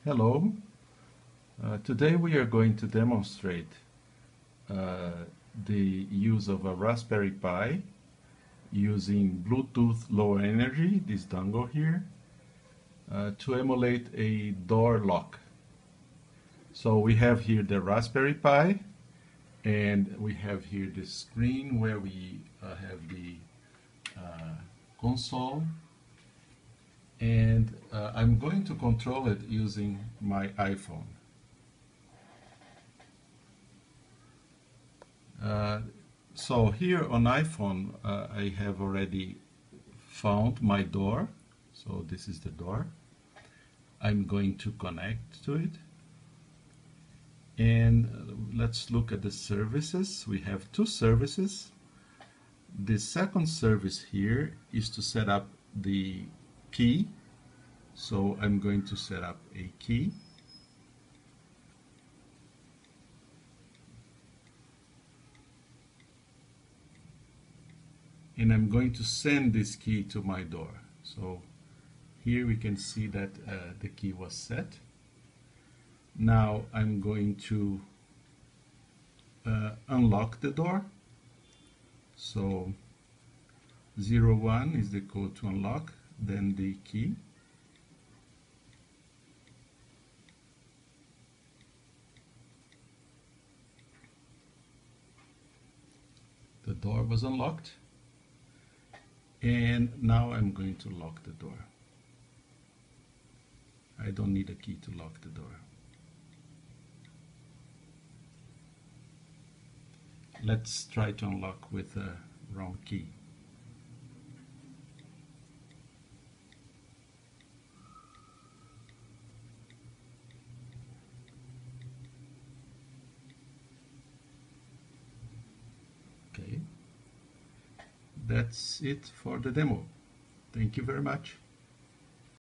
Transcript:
Hello. Today we are going to demonstrate the use of a Raspberry Pi using Bluetooth low energy, this dongle here, to emulate a door lock. So we have here the Raspberry Pi, and we have here the screen where we have the console, and I'm going to control it using my iPhone. So here on iPhone, I have already found my door. So this is the door. I'm going to connect to it. And let's look at the services. We have two services. The second service here is to set up the key. So I'm going to set up a key. And I'm going to send this key to my door. So here we can see that the key was set. Now I'm going to unlock the door. So 01 is the code to unlock, then the key. The door was unlocked. And now I'm going to lock the door. I don't need a key to lock the door. Let's try to unlock with a wrong key. Okay. That's it for the demo. Thank you very much.